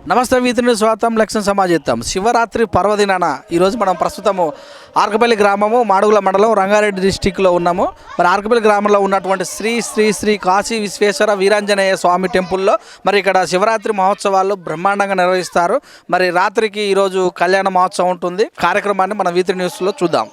నమస్తే వీతిని స్వాగతం లక్ష్యం సమాజిత్తం శివరాత్రి పర్వదినాన ఈరోజు మనం ప్రస్తుతము ఆర్కపల్లి గ్రామము మాడుగుల మండలం రంగారెడ్డి డిస్టిక్లో ఉన్నాము. మరి ఆర్కపల్లి గ్రామంలో ఉన్నటువంటి శ్రీ శ్రీ శ్రీ కాశీ విశ్వేశ్వర వీరాంజనేయ స్వామి టెంపుల్లో మరి ఇక్కడ శివరాత్రి మహోత్సవాలు బ్రహ్మాండంగా నిర్వహిస్తారు. మరి రాత్రికి ఈరోజు కళ్యాణ మహోత్సవం ఉంటుంది. కార్యక్రమాన్ని మన వీతి న్యూస్లో చూద్దాం.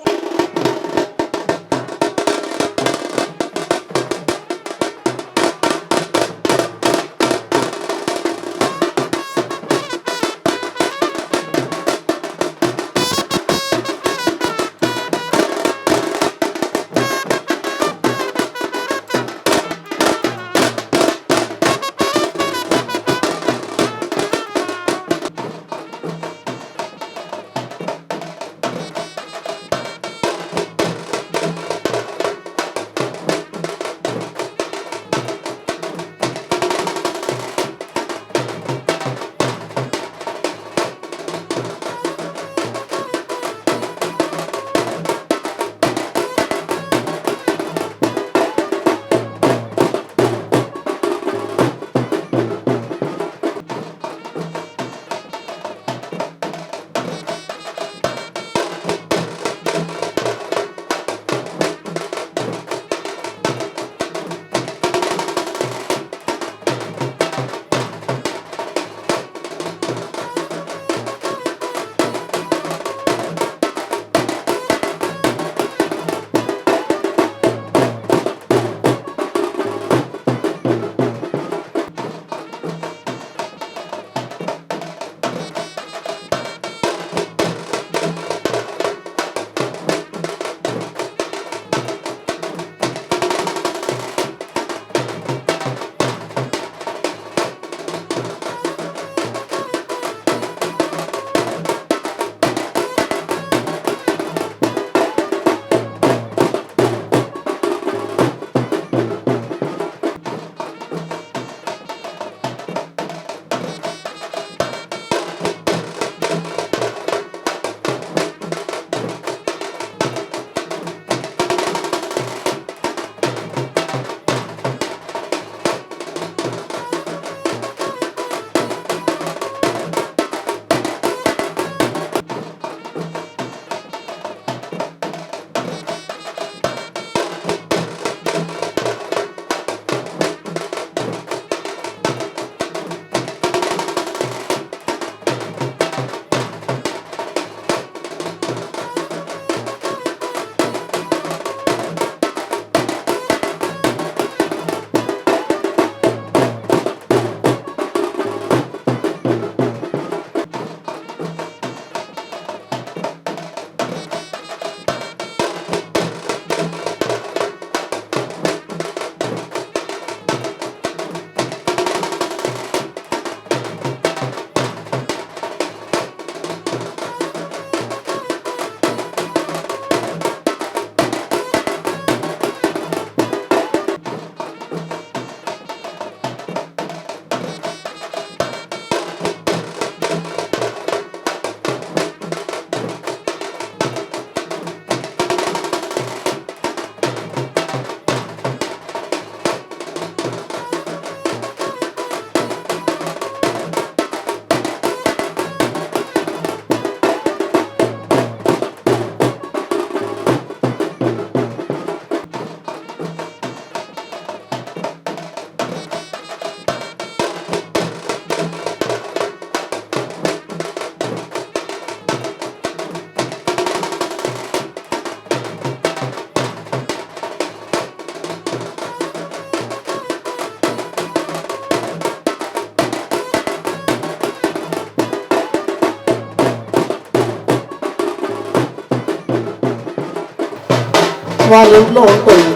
వాళ్ళ ఇంట్లో ఉంటుంది.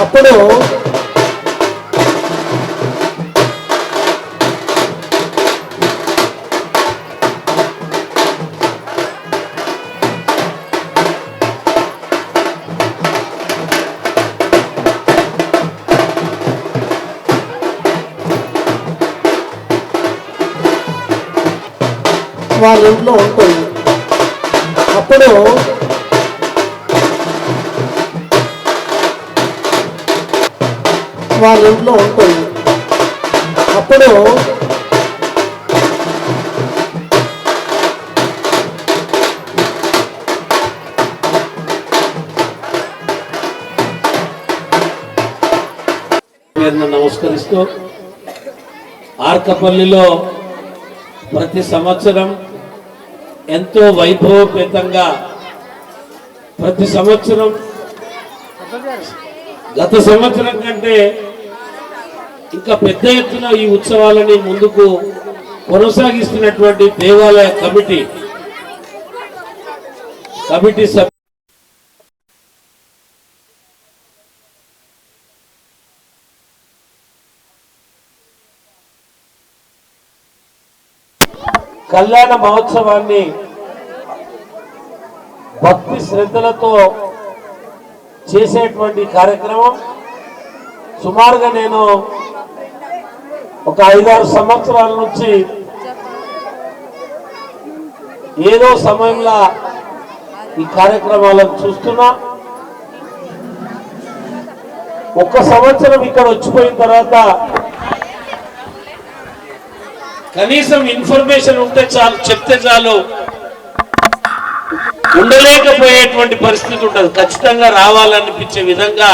అప్పుడు వాళ్ళ ఇంట్లో ఉంటుంది. అప్పుడు వాళ్ళ ఇంట్లో ఉంటుంది. అప్పుడు తెలియజేస్తూ ఆర్కపల్లిలో ప్రతి సంవత్సరం ఎంతో వైభవపేతంగా ప్రతి సంవత్సరం గత సంవత్సరం కంటే ఇంకా పెద్ద ఎత్తున ఈ ఉత్సవాలని ముందుకు కొనసాగిస్తున్నటువంటి దేవాలయ కమిటీ సభ్యులు కళ్యాణ మహోత్సవాన్ని భక్తి శ్రద్ధలతో చేసేటువంటి కార్యక్రమం సుమారుగా నేను ఒక 5-6 సంవత్సరాల నుంచి ఏదో సమయంలో ఈ కార్యక్రమాలను చూస్తున్నా. ఒక్క సంవత్సరం ఇక్కడ వచ్చిపోయిన తర్వాత కనీసం ఇన్ఫర్మేషన్ ఉంటే చాలు, చెప్తే చాలు, ఉండలేకపోయేటువంటి పరిస్థితి ఉంటుంది. ఖచ్చితంగా రావాలనిపించే విధంగా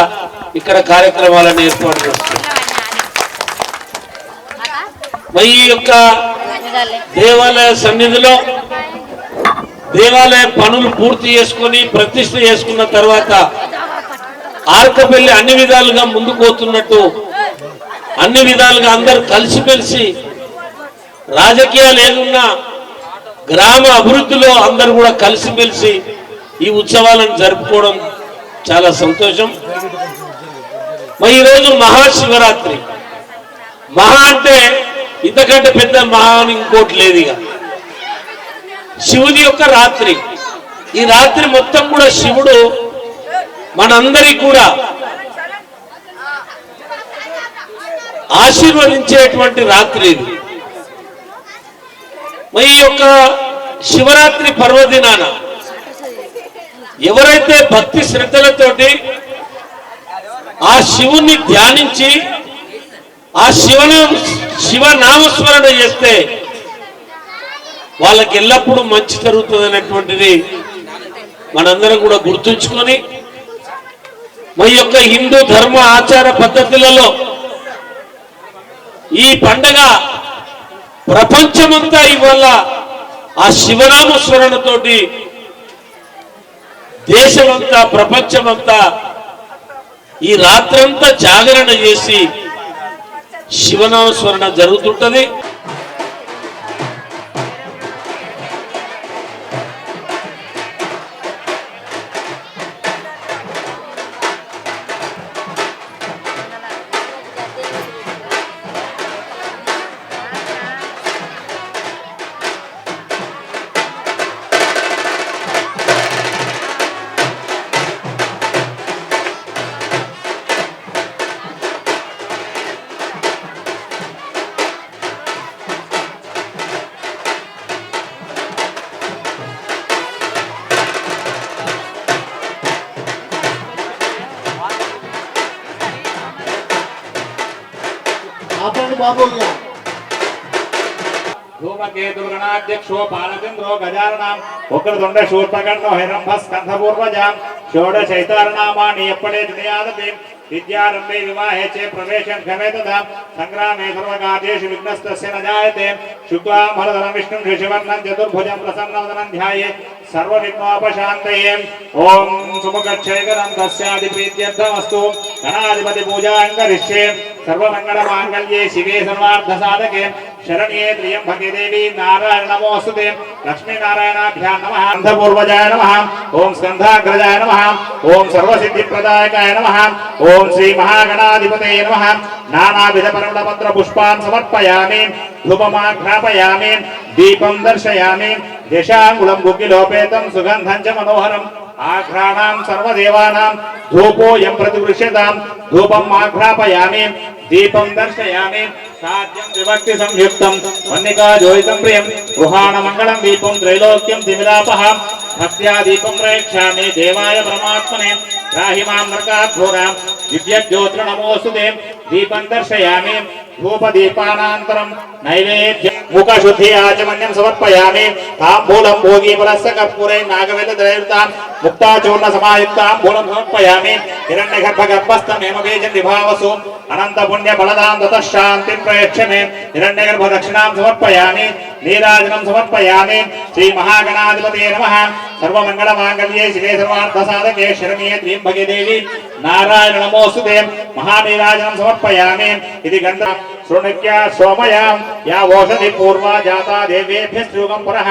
ఇక్కడ కార్యక్రమాలను ఏర్పాటు చేస్తారు. మరి ఈ యొక్క దేవాలయ సన్నిధిలో దేవాలయ పనులు పూర్తి చేసుకొని ప్రతిష్ఠ చేసుకున్న తర్వాత ఆర్కపల్లి అన్ని విధాలుగా ముందుకు పోతున్నట్టు, అన్ని విధాలుగా అందరూ కలిసిమెలిసి రాజకీయాలు ఏదున్నా గ్రామ అభివృద్ధిలో అందరూ కూడా కలిసిమెలిసి ఈ ఉత్సవాలను జరుపుకోవడం చాలా సంతోషం. మరి ఈరోజు మహాశివరాత్రి. మహా అంటే ఇంతకంటే పెద్ద మహా అని ఇంకోటి లేదు. ఇక శివుని యొక్క రాత్రి. ఈ రాత్రి మొత్తం కూడా శివుడు మనందరికీ కూడా ఆశీర్వదించేటువంటి రాత్రి ఇది. మరి ఈ యొక్క శివరాత్రి పర్వదినాన ఎవరైతే భక్తి శ్రద్ధలతోటి ఆ శివుణ్ణి ధ్యానించి ఆ శివనామస్మరణ చేస్తే వాళ్ళకి ఎల్లప్పుడూ మంచి జరుగుతుంది అనేటువంటిది మనందరం కూడా గుర్తుంచుకొని మరి యొక్క హిందూ ధర్మ ఆచార పద్ధతులలో ఈ పండగ ప్రపంచమంతా ఇవాళ ఆ శివనామస్మరణతోటి దేశమంతా ప్రపంచమంతా ఈ రాత్రంతా జాగరణ చేసి శివనామస్మరణ జరుగుతుంటది. धूमकेतुर्गणाध्यक्षो बालचंद्रो गजाननम् उग्रतुण्ड शूर्पकर्णो हिरण्यः स्कन्धपूर्वजां षोडशैतारनामानि यप्पडे दुनियादपि विद्यारम्भे विवाहे च प्रवेशं गमे तदा संग्रामे सर्वकार्येषु विघ्नस्तस्य न जायते शुक्लाम्बरधरं विष्णुं शशिवर्णं चतुर्भुजं प्रसन्नवदनं ध्याये सर्वविघ्नोपशान्तये ओम सुमुखक्षयकरं तस्यादिप्रीत्यर्थमस्तु गणाधिपति पूजां करिष्ये सर्वमङ्गलमाङ्गल्ये शिवे सर्वार्थसाधके शरण्ये त्र्यम्बके देवी नारायण नमोस्तुते लक्ष्मी नारायणाभ्यां नमः स्कन्धपूर्वजाय नमः ओम स्कन्धाग्रजाय नमः ओम सर्वसिद्धिप्रदायकाय नमः ओम श्री महागणाधिपतये नमः नानाविध परमपत्र पुष्पान् समर्पयामि धूपमाघ्रापयामि दीपं दर्शयामि दशाङ्गुलं गुग्गिलोपेतं सुगन्धं च मनोहरम् आघ्राणां सर्वदेवानां धूपोऽयं प्रतिगृह्यतां धूपम् आघ्रापयामि दीपं दर्शयामि साध्यं विभक्ति संयुक्तं वन्निकाजोदितं प्रियं गृहाणमङ्गलं दीपं त्रैलोक्यं तिमिरापः भक्त्या दीपं प्रयच्छामि देवाय परमात्मने राहि मां नरकात् घोरां दिव्यज्योतिर्नमोऽस्तुते दीपं दर्शयामि धूपदीपानान्तरं नैवेद्यं मुखशुद्धि आचमन्यं समर्पयामि ताम्बूलं भोगीफलस्य कर्पूरे नागवेलद्रैवतां मुक्ताचूर्णसमायुक्ताम्बूलं समर्पयामि हिरण्यगर्भगर्भस्थं हेमबीजं विभावसु अनन्तपुण्यफलदां ततः शान्तिं प्रयच्छ मे हिरण्यगर्भदक्षिणां समर्पयामि नीराजनं समर्पयामि श्रीमहागणाधिपतये नमः सर्वमङ्गलमाङ्गल्ये शिवे सर्वार्थसाधके शरण्ये त्र्यम्बके देवी नारायण नमोस्तुते महानीराजनं समर्पयामि इति गन्ध शृणुक्या सोमयां या ओषधि पूर्वा जाता देवेभ्यस्त्युगं परः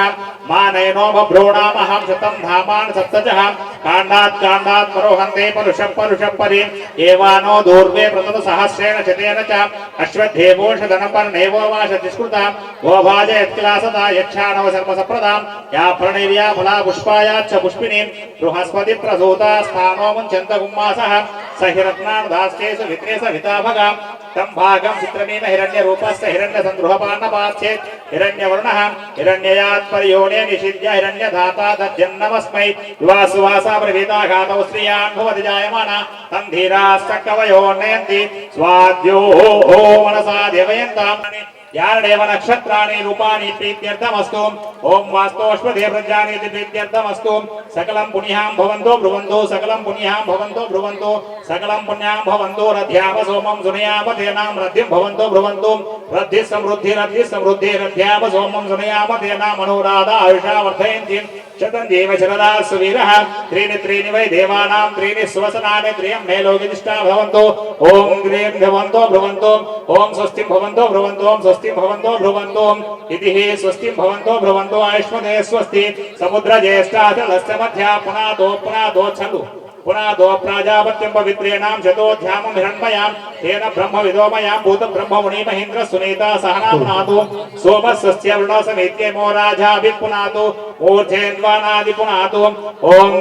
मा नयनो बभ्रूणामहं शतं धामान् सप्तजः काण्डात् परोहन्ते परुषः एवानो दूर्वे प्रतत सहस्रेण शतेन च अश्वत्थेवोषधनपर्णेवो वा शतिस्कृता गोभाज यत्किलासता यच्छानव सर्वसप्रदां या प्रणीर्या फला पुष्पायाच्च पुष्पिनीं बृहस्पति प्रसूता स्थानो मुञ्चन्त गुम्मासः सहिरत्नानुदास्तेषु वित्रेष विताभगा तं भागं चित्रमीन हिरण्यरूपस्य हिरण्यसन्द्रुहपान्नपाच्छेत् हिरण्यवर्णः हिरण्ययात्पर्योने निषिद्य हिरण्यधाता तज्जन्नमस्मै युवासुवासा प्रभीताघातौ श्रियान् भवति जायमाना तं धीराश्चकवयो नयन्ति स्वाद्यो मनसा देवयन्ताम् यारदेव नक्षत्राणि रूपाणि प्रीत्यर्थमस्तु ओम वास्तोष्पदे प्रजानि प्रीत्यर्थमस्तु सकलं पुण्यं भवन्तो ब्रुवन्तो सकलं पुण्यं भवन्तो ब्रुवन्तो सकलं पुण्यं भवन्तो रध्याम सोमं सुनयाम तेनां रद्धिं भवन्तो ब्रुवन्तो रद्धि समृद्धि रध्याम सोमं सुनयाम तेनां मनोराधा आयुषा वर्धयन्ति शतं जीव शरदा सुवीरः त्रीणि वै देवानां त्रीणि सुवसनानि त्रियं मे लोकिनिष्ठा भवन्तो ओम ग्रीं भवन्तो ब्रुवन्तो ओम स्वस्ति भवन्तो ब्रुवन्तो ओम स्वस्ति भवन्तो ब्रुवन्तो इति हि स्वस्ति भवन्तो ब्रुवन्तो आयुष्मदे स्वस्ति समुद्र ज्येष्ठाचलस्य मध्या पुनादो छन्दु पुनादो प्राजापत्यं पवित्रेणां शतोऽध्यामं हिरण्मयां तेन ब्रह्मविदोमयां भूत ब्रह्ममुनि महेन्द्र सुनीता सहना पुनातु सोमस्य वृणसमेत्यमो राजाभिपुनातु मूर्धेन्द्वानादि पुनातु ओम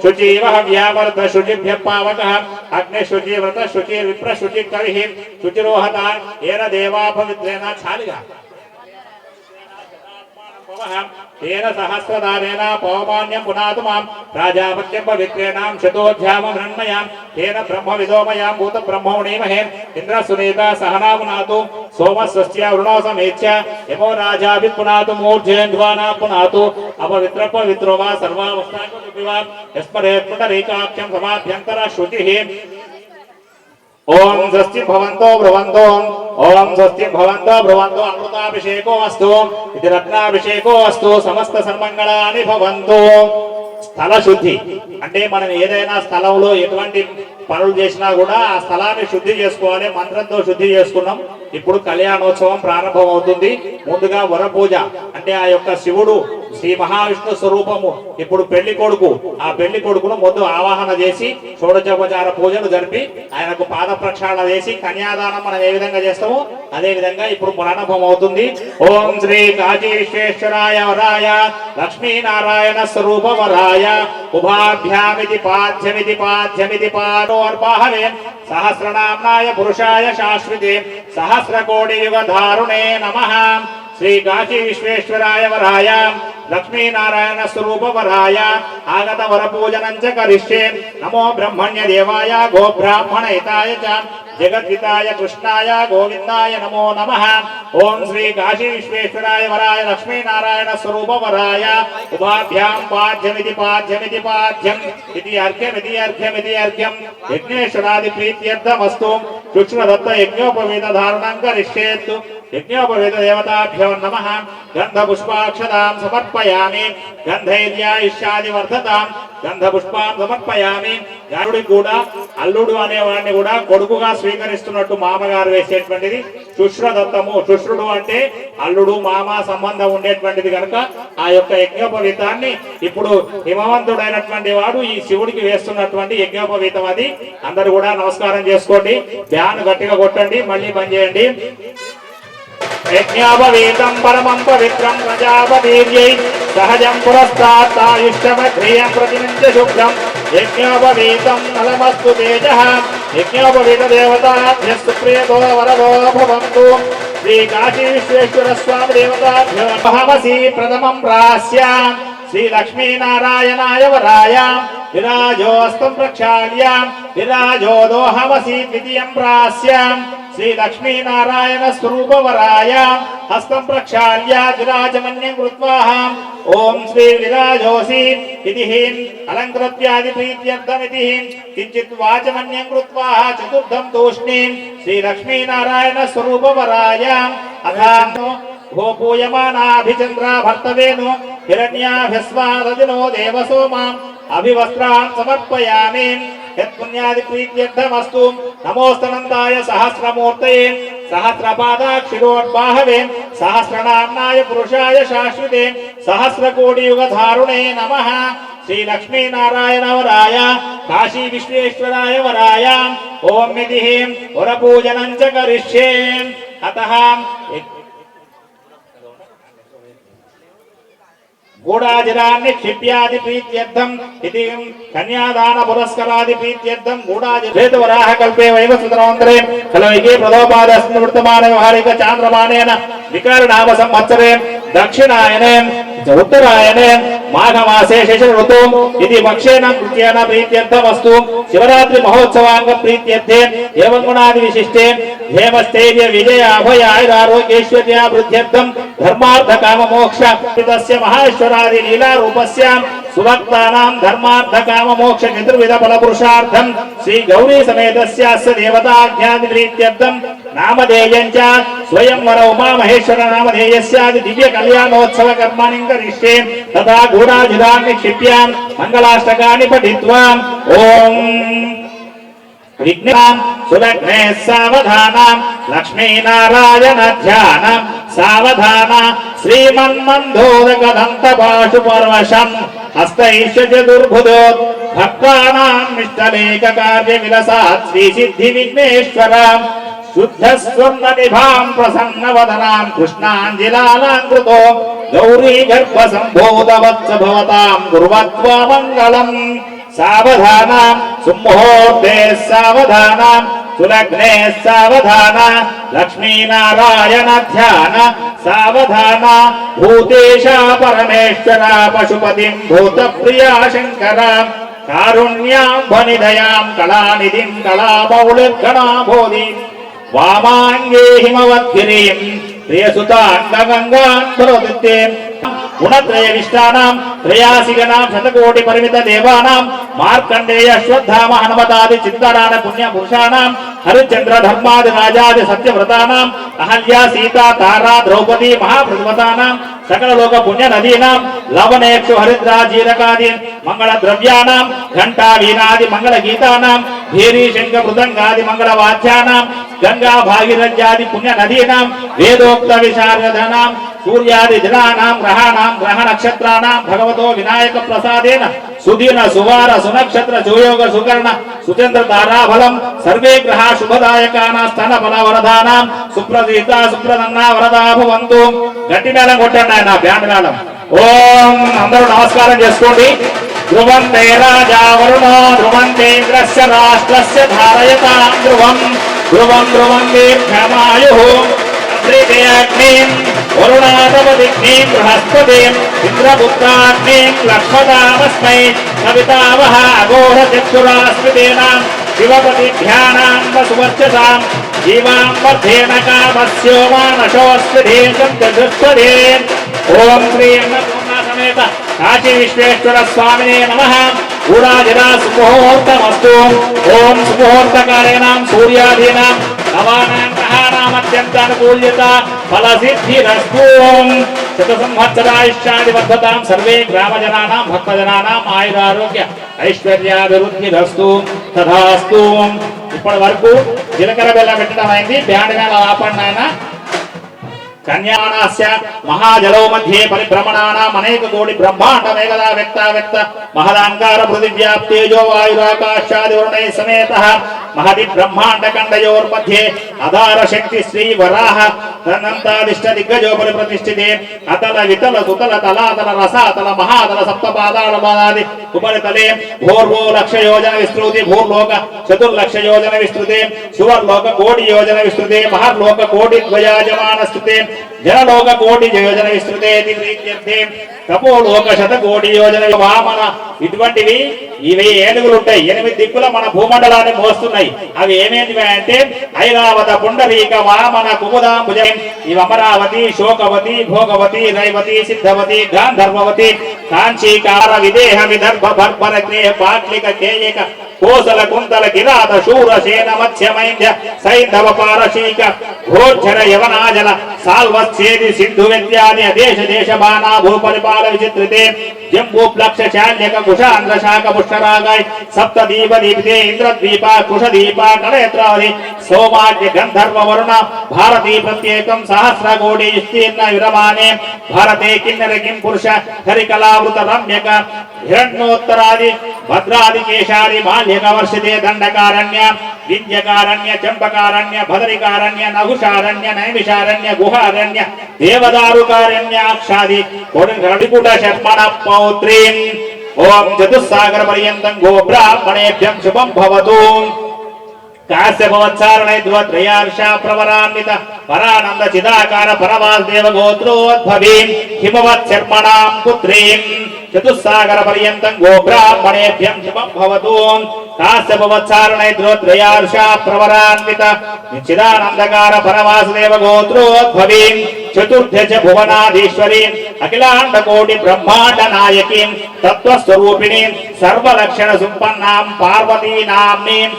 शुचिवः व्यावर्त शुचिभ्यः पावकः अग्निशुचिव्रत शुचिर्विप्र शुचिकविः शुचिरोहता येन देवा पवित्रेण छालिगा तेन सहस्रदारेण पवमान्यं पुनातु मां प्राजापत्यं पवित्रेणां शतोऽध्यामं हिरण्मयां तेन ब्रह्मविदोमयां भूत ब्रह्ममुनिमहे इन्द्र सुनीता सहना पुनातु सोमस्य वृणो समेत्य यमो राजाभिपुनातु मूर्धेन्द्वाना पुनातु अपवित्र पवित्रो वा सर्वावस्थाको वा यस्मरेत् पुण्डरीकाख्यं समाभ्यन्तर श्रुतिः ओम स्वस्ति भवन्तो ब्रुवन्तो ओम स्वस्ति भवन्तो ब्रुवन्तो अमृताभिषेको अस्तु इति रत्नाभिषेको अस्तु समस्त सन्मङ्गलानि भवन्तु స్థల శుద్ధి అంటే మనం ఏదైనా స్థలంలో ఎటువంటి పనులు చేసినా కూడా ఆ స్థలాన్ని శుద్ధి చేసుకోవాలి మంత్రంతో శుద్ధి చేసుకున్నాం ఇప్పుడు కళ్యాణోత్సవం ప్రారంభం అవుతుంది ముందుగా వర పూజ అంటే ఆ యొక్క శివుడు శ్రీ మహావిష్ణు స్వరూపము ఇప్పుడు పెళ్లి కొడుకు ఆ పెళ్లి కొడుకును ముందు ఆవాహన చేసి షోడశోపచార పూజలు జరిపి ఆయనకు పాద ప్రక్షాళన చేసి కన్యాదానం మనం ఏ విధంగా చేస్తామో అదే విధంగా ఇప్పుడు ప్రారంభం అవుతుంది ఓం శ్రీ కాశీ విశ్వేశ్వరాయ వరాయ లక్ష్మీనారాయణ స్వరూప వరాయ ఉభాభ్యామితి పాద్యమితి పాదోర్బాహవే సహస్రనామ్నాయ పురుషాయ శాశ్వతే సహస్రకోటి యుగ ధారుణే నమః श्री काशी विश्वेश्वराय वराय लक्ष्मी नारायण स्वरूप वराय आगत वर पूजनं च करिष्ये नमो ब्रह्मण्य देवाय गो ब्राह्मण हिताय च जगद्हिताय कृष्णाय गोविंदाय नमो नमः ओम श्री काशी विश्वेश्वराय वराय लक्ष्मी नारायण स्वरूप वराय उभाभ्यां पाद्यमिति पाद्यम् इति अर्घ्यम् यज्ञेश्वरादि प्रीत्यर्थमस्तु सूक्ष्मदत्त यज्ञोपवीत धारणं करिष्येत् यज्ञोपवीत देवताभ्यो नमः गन्धपुष्पाक्षतां समर्पयामि गन्धैर्यायुष्यादि वर्धतां गन्धपुष्पां समर्पयामि గారుడి కూడా అల్లుడు అనేవాడిని కూడా కొడుకుగా స్వీకరిస్తున్నట్టు మామగారు వేసేటువంటిది శుశ్రదత్తము శుశ్రుడు అంటే అల్లుడు మామ సంబంధం ఉండేటువంటిది కనుక ఆ యొక్క యజ్ఞోపవీతాన్ని ఇప్పుడు హిమవంతుడైనటువంటి వాడు ఈ శివుడికి వేస్తున్నటువంటి యజ్ఞోపవీతం అది అందరూ కూడా నమస్కారం చేసుకోండి ధ్యానం గట్టిగా కొట్టండి మళ్ళీ పని చేయండి यज्ञोपवीतं परमं पवित्रं प्रजापतिर्यै सहजं पुरस्तात्तायुष्टमध्रियं प्रतिनित्य शुभ्रं यज्ञोपवीतं नलमस्तु तेजः यज्ञोपवीतदेवताभ्यः सुप्रियतो वरदो भवन्तु श्री काशी विश्वेश्वर स्वामी देवताभ्यो महमसि प्रथमं प्रास्याम् श्रीलक्ष्मीनारायणाय वराय विराजोऽस्तं प्रक्षाल्य विराजो दोहमसि द्वितीयं प्रास्याम् श्रीलक्ष्मीनारायण स्वरूपवराय हस्तं प्रक्षाल्य विराजमन्यं कृत्वा ओम श्री विराजोऽसि इति अलङ्कृत्यादि प्रीत्यर्थमिति किञ्चित् वाचमन्यं कृत्वा चतुर्थं तूष्णीं श्रीलक्ष्मीनारायण स्वरूपवराय अथानो भूयमानाभिचन्द्रा भर्तवेनु हिरण्याभिस्वाददिनो देवसोमाम् अभिवस्त्रान् समर्पयामि यत्पुण्यादि प्रीत्यर्थमस्तु नमोस्तनन्दाय सहस्रमूर्तये सहस्रपादाक्षिरोद्बाहवे सहस्रनाम्नाय पुरुषाय शाश्वते सहस्रकोटियुगधारुणे नमः श्रीलक्ष्मीनारायण वराय काशी विश्वेश्वराय वराय ओम इति वरपूजनं च करिष्ये अतः गूढ़ाजरान्य क्षिप्यादि प्रीत्यर्थम इति कन्यादान पुरस्कारादि प्रीत्यर्थम गूढ़ाजरेत वराह कल्पे वैव सुतरान्तरे कलविके प्रदोपादस्मिन् वर्तमान व्यवहारिक चान्द्रमानेन विकारनाम संवत्सरे दक्षिणायने उत्तरायणे माघमासे शेष ऋतु इति मक्षेण कृत्येन प्रीत्यर्थमस्तु शिवरात्रि महोत्सवांग प्रीत्यर्थे एवं गुणादि विशिष्टे हेमस्थैर्य विजय अभय आयुरारोग्यैश्वर्य वृद्ध्यर्थम धर्मार्थ काम मोक्ष पितस्य महाश्वरादि लीला रूपस्य सुभक्तानां धर्मार्थ काम मोक्ष चतुर्विध फल पुरुषार्थम श्री गौरी समेतस्य देवता ज्ञाति प्रीत्यर्थम नामधेयं च स्वयंवर उमा महेश्वर नामधेयस्य दिव्य कल्याणोत्सव कर्माणि करिष्ये तथा गूढ़ाजिरान्य क्षिप्यां मंगलाष्टकानि पठित्वा ओम विघ्नां सुलग्ने सावधानां लक्ष्मीनारायण ध्यानं सावधान श्रीमन्मन्दोदकदन्तपाशुपर्वशं हस्तैश्च चतुर्भुजोत् भक्तानाम् इष्टलेख कार्य विलसात् श्रीसिद्धिविघ्नेश्वर शुद्धस्वर्णनिभां प्रसन्नवदनां कृष्णाञ्जिलालङ्कृतो गौरी गर्भसम्भूतवत्स भवतां कुर्वत्वा मङ्गलम् सावधानां सुमुहूर्ते सावधानां सुलग्ने सावधान लक्ष्मीनारायण ध्यान सावधान भूतेशा परमेश्वरा पशुपतिं भूतप्रिया शङ्करा कारुण्यां वनिदयां कलानिधिं कलामौलिर्गणाभोधि वामाङ्गे हिमवद्गिरिं प्रियसुताङ्गगङ्गान् धरोदित्ते गुणत्रय विष्टानां त्रयासिगणां शतकोटि परिमित देवानां मार्कण्डेय अश्वत्थाम हनुमतादि चित्तराण पुण्य पुरुषाणां हरिश्चंद्र धर्मादि राजादि सत्यव्रतानां अहल्या सीता तारा द्रौपदी महाप्रभुवतानां सकल लोक पुण्य नदीनां लवणेक्षु हरिद्रा जीरकादि मंगल द्रव्यानां घंटा वीणादि मंगल गीतानां भीरी शंख मृदंगादि मंगल वाद्यानां गंगा भागीरथ्यादि पुण्य नदीनां वेदोक्त विशारदानां सूर्यादि दिनानां ग्रहाणां ग्रह नक्षत्राणां भगवतो विनायक प्रसादेन सुदीन सुवार सुनक्षत्र सुयोग सुकर्ण सुचंद्र ताराफलं सर्वे ग्रहा शुभदायकानां स्तन फल वरदानां सुप्रदीता सुप्रदन्ना वरदा भवन्तु గట్టి మేళం కొట్టండి ఆయన బ్యాండ్ మేళం ఓం అందరూ నమస్కారం చేసుకోండి ధ్రువంతే రాజా వరుణో ధ్రువంతే ఇంద్రస్య రాష్ట్రస్య ధారయతాం ధ్రువం ధ్రువం ధ్రువం దీర్ఘమాయుః అగ్నిం వరుణాదవదిగ్నిం బృహస్పతిం ఇంద్రపుత్రాగ్నిం లక్ష్మదామస్మై కవితావహ అఘోర చక్షురాస్మితేనాం శివపతి ధ్యానాం వసువర్చసాం జీవాం వర్ధేన కామస్యో మానసోస్మిధేశం చతుష్పదే ఓం శ్రీ అన్నపూర్ణ సమేత కాశీ విశ్వేశ్వర స్వామినే నమః గూఢాజిరా సుముహూర్తమస్తు ఓం సుముహూర్తకాలేనాం సూర్యాదీనాం నవానాం గ్రహాణామత్యంతానుకూల్యత ఫలసిద్ధిరస్తు శత సంవత్సరాయుష్యాది వర్ధతాం సర్వే గ్రామజనానాం భక్తజనానాం ఆయురారోగ్య ఐశ్వర్యాభివృద్ధిరస్తు తథాస్తు ఇప్పటి వరకు జీలకర్ర బెల్లం పెట్టడం అయింది బ్యాండ్ మేళ ఆపండి ఆయన कन्यानास्य महाजलो मध्ये परिभ्रमणानाम् अनेक कोटि ब्रह्मांड मेघदा व्यक्त महदांकार पृथिव्याप्तेजो वायुराकाशादि वर्णैः समेतः महदि ब्रह्मांड खण्डयोर् मध्ये आधार शक्ति श्री वराह अनंतादिष्ट दिग्गजोपरि प्रतिष्ठिते अतल वितल सुतल तलातल रसातल महातल सप्तपादाल पादादि उपरितले भूर्वो लक्ष योजन विस्तृति भूर्लोक चतुर्लक्ष योजन विस्तृते सुवर्लोक कोटि योजन विस्तृते महर्लोक कोटि द्वयाजमान स्तुते జనలోక కోటి యోజన విస్తృతేతి ప్రీత్యర్థే తపోలోక శతకోటి యోజన వామన. ఇటువంటివి ఇవి ఏనుగులు ఉంటాయి, 8 దిక్కుల మన భూమండలాన్ని మోస్తున్నాయి. అవి ఏమేంటివి అంటే ఐరావత పుండరీక వామన కుముదాంబుజ. ఇవి అమరావతి, శోకవతి, భోగవతి, రైవతి, సిద్ధవతి, గాంధర్వవతి, కాంచీకార, విదేహ, విదర్భ, బర్బర, క్రేహ, పాట్లిక, కేయక, కోసల, కుంతల, కిరాత, శూర, సేన, మత్స్యమైంద్య, సైంధవ, పారశీక, ఘోర్జర, యవనాజల, సాల్వచ్ఛేది, సింధు విద్యాది అదేశ దేశ బాణా భూపరిపాల విచిత్రితే జంబూప్లక్ష చాల్యక కుశాంధ్ర శాఖ పుష్కరాగాయ్ సప్తదీప దీపితే ఇంద్రద్వీప కుశదీప కళేత్రాది సోమాజ్య గంధర్వ వరుణ భారతీ ప్రత్యేకం సహస్రకోటి విస్తీర్ణ విరమాణే భారతే కిన్నర కిం పురుష హరికళావృత రమ్యక హిరణ్యోత్తరాది భద్రాది కేశాది మాల్యక వర్షితే దండకారణ్య వింధ్యకారణ్య చంపకారణ్య భదరికారణ్య నహుషారణ్య నైమిషారణ్య గుహారణ్య దేవదారుకారణ్యాక్షాది కొడికుట శర్మణ పౌత్రీం. ఓం చతుస్సాగర పర్యంతం గో బ్రాహ్మణేభ్యం శుభం భవతు. కాశ్యపవత్సారణైద్వత్రయార్ష ప్రవరాన్విత పరానంద చిదాకార పరవాసుదేవ గోత్రోద్భవీం హిమవత్ శర్మణాం పుత్రీం. చతుస్సాగర పర్యంతం గో బ్రాహ్మణేభ్యం శుభం భవతు. కాశ్యపవత్సారణైద్వత్రయార్ష ప్రవరాన్విత చిదానందకార పరవాసుదేవ గోత్రోద్భవీం చతుర్థ్య భువనాధీశ్వరీం అఖిలాండ కోటి బ్రహ్మాండ నాయకీం తత్వస్వరూపిణీం సర్వలక్షణ సంపన్నాం పార్వతీ నామ్నీం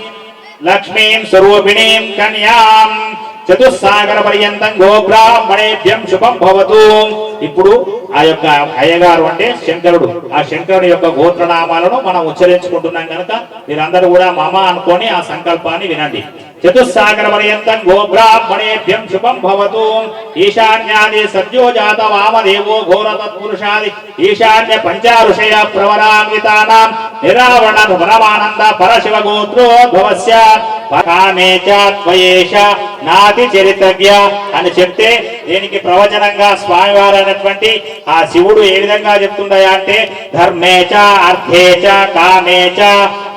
లక్ష్మీం స్వరూపిణీం కన్యాం. చతుస్సాగర పర్యంతం గో బ్రాహ్మణేభ్యం శుభం భవతు. ఇప్పుడు ఆ యొక్క అయ్యగారు అంటే శంకరుడు, ఆ శంకరుడు యొక్క గోత్రనామాలను మనం ఉచ్చరించుకుంటున్నాం కనుక మీరందరూ కూడా మమ అనుకొని ఆ సంకల్పాన్ని వినండి. చతుస్సాగర పర్యంతం గో బ్రాహ్మణేభ్యం శుభం భవతు. ఈశాన్యాది సద్యోజాత వామదేవో ఘోర తత్పురుషాది ఈశాన్య పంచారుషయ ప్రవరాన్వితానాం నిరావణ పరమానంద పరశివ గోత్రోద్భవస్య కామేచ త్వయేష నాతి చరిత్రజ్ఞ అని చెప్తే దీనికి ప్రవచనంగా స్వామివారు అయినటువంటి ఆ శివుడు ఏ విధంగా చెప్తుండయా అంటే ధర్మేచ అర్థేచ కామేచ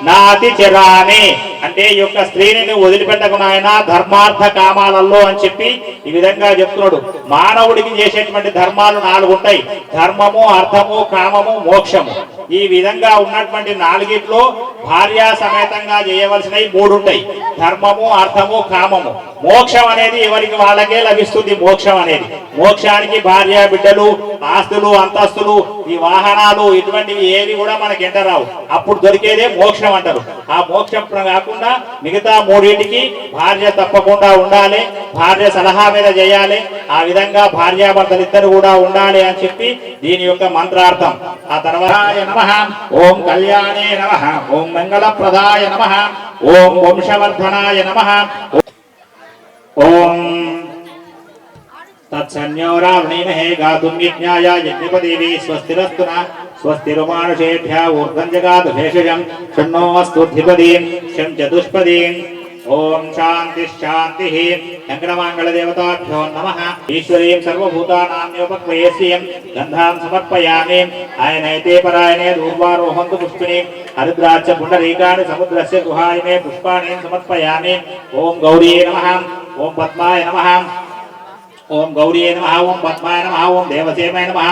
నాతి చిరాని అంటే ఈ యొక్క స్త్రీని వదిలిపెట్టకు నాయన ధర్మార్థ కామాలలో అని చెప్పి ఈ విధంగా చెప్తున్నాడు. మానవుడికి చేసేటువంటి ధర్మాలు 4 ఉంటాయి, ధర్మము, అర్థము, కామము, మోక్షము. ఈ విధంగా ఉన్నటువంటి 4గిట్లో భార్యా సమేతంగా చేయవలసినవి 3 ఉంటాయి, ధర్మము, అర్థము, కామము. మోక్షం అనేది ఎవరికి వాళ్ళకే లభిస్తుంది. మోక్షం అనేది మోక్షానికి భార్య, బిడ్డలు, ఆస్తులు, అంతస్తులు, ఈ వాహనాలు ఇటువంటివి ఏవి కూడా మనకి ఎంటరావు. అప్పుడు దొరికేదే మోక్షం అంటారు. ఆ మోక్షం కాకుండా మిగతా 3టికి భార్య తప్పకుండా ఉండాలి, భార్య సలహా మీద చేయాలి. ఆ విధంగా భార్యాభర్తలు ఇద్దరు కూడా ఉండాలి అని చెప్పి దీని యొక్క మంత్రార్థం. ఆ తర్వాత నమః, ఓం కళ్యాణే నమః, ఓం మంగళప్రదాయ నమః, ఓం వంశవర్ధనాయ నమః, ఓం తత్సన్యో రావణీమహే గాతుం యజ్ఞాయ యజ్ఞపదేవి స్వస్తిరస్తు నః స్వస్తిరుమానుషేభ్య ఊర్ధ్వం జగాతు భేషజం షణ్ణో అస్తు ధిపదీం షం చతుష్పదీం. ఓం శాంతి శాంతి. శంకరమంగళ దేవతాభ్యో నమః. ఈశ్వరీం సర్వభూతానామ్యోపక్వయేస్యం గంధాం సమర్పయామి. ఆయనైతే పరాయణే దూర్వారోహంతు పుష్పిణీం హరిద్రాక్ష పుండరీకాని సముద్రస్య గుహాయనే పుష్పాణి సమర్పయామి. ఓం గౌరీ నమః, ఓం పద్మాయ నమః, ఓం గౌరీ నమః, ఓం పద్మాయ నమః, ఓం దేవసేమాయ నమః,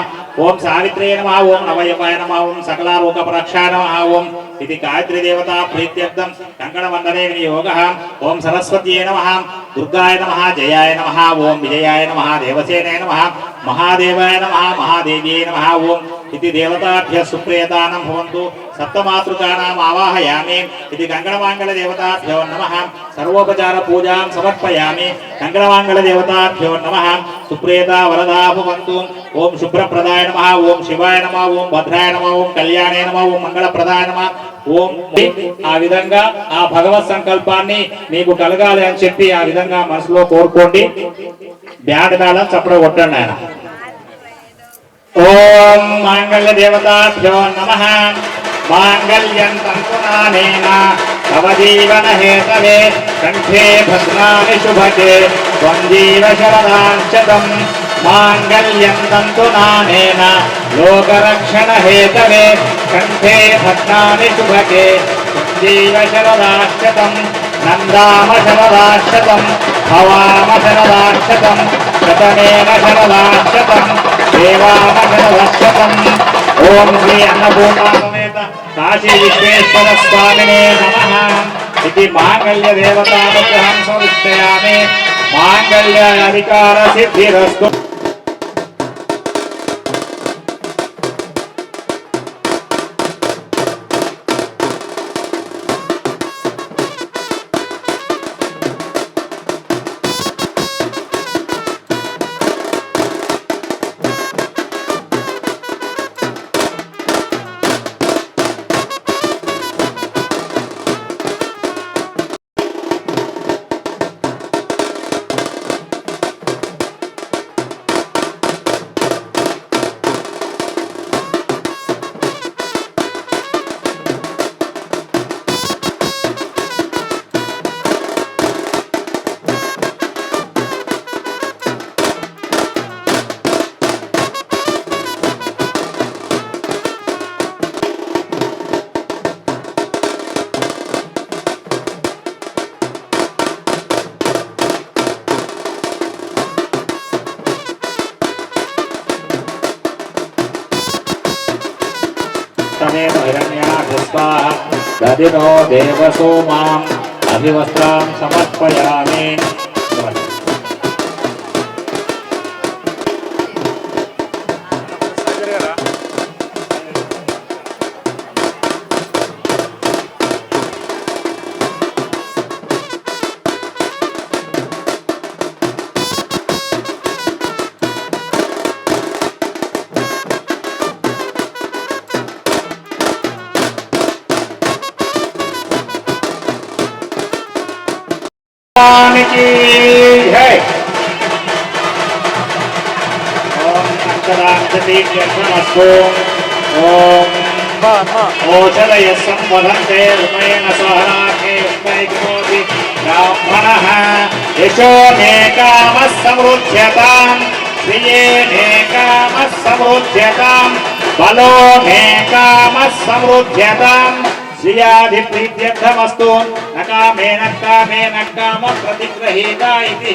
ఓం సావిత్రే నమః, ఓం నవయవాయ నమః, ఓం సకలాలోకపరక్షాయ నమః. ఓం ఇది గాయత్రీ దేవతా ప్రీత్యర్థం కంకణవందనే వినియోగః. ఓం సరస్వత్యై నమః, దుర్గాయ నమః, జయాయ నమః, ఓం విజయాయ నమః, దేవసేనాయ నమః, మహాదేవాయ నమః, మహాదేవ్యై నమః. ఓం ఇది దేవతాభ్య సుప్రియతానం భవంతు. సప్తమాతృకానాం ఆవాహయామి. ఇది కంకణమాంగళ దేవతాభ్యో నమః. సర్వోపచార పూజాం సమర్పయామి. కంకణమాంగళ దేవతాభ్యో నమః. సుప్రియతా వరదా భవంతు. ఓం శుభ్రప్రదాయ నమః, ఓం శివాయ నమః, ఓం భద్రాయ నమః, ఓం కళ్యాణే నమః, ఓం మంగళప్రదాయ నమః. ఓం ఆ విధంగా ఆ భగవత్ సంకల్పాన్ని మీకు కలగాలి అని చెప్పి ఆ విధంగా మనసులో కోరుకోండి. బ్యాండ్ తాళం చప్పుడు కొట్టండి ఆయన. ఓం మాంగళ్య దేవతాభ్యో నమః. మాంగళ్యం తంతునానేన తవ జీవన హేతవే కంఠే భద్రాని శుభకే త్వం జీవ శరదాంశతం. మాంగళ్యం తంతునానేన లోకరక్షణ హేతవే కంఠే భద్రాని శుభకే త్వం జీవ శరదాంశతం. నందామ శరదాంశతం భవామ శరదాంశతం శతమేన శరదాక్షతం దేవాన శరదక్షతం ఓం శ్రీ అన్నపూర్ణా సమేత కాశీ విశ్వేశ్వర స్వామినే నమః ఇది మాంగళ్య దేవతానుగ్రహం సమర్పయామి మాంగళ్య అధికార సిద్ధిరస్తు तमेव हिरण्याघस्ताः ददिनो देवसो माम् अभिवस्त्रां समर्पयामि की है ओम अंतराक्षतीर्यमस्तु ओम ओषधय संवदन्ते रुमेण सहनाखे उष्मैकमोति ब्राह्मणः यशो मे कामः समृद्ध्यताम् प्रिये मे कामः समृद्ध्यताम् बलो मे कामः समृद्ध्यताम् श्रियाधिप्रीत्यर्थमस्तु न कामेन काम प्रतिगृहीता इति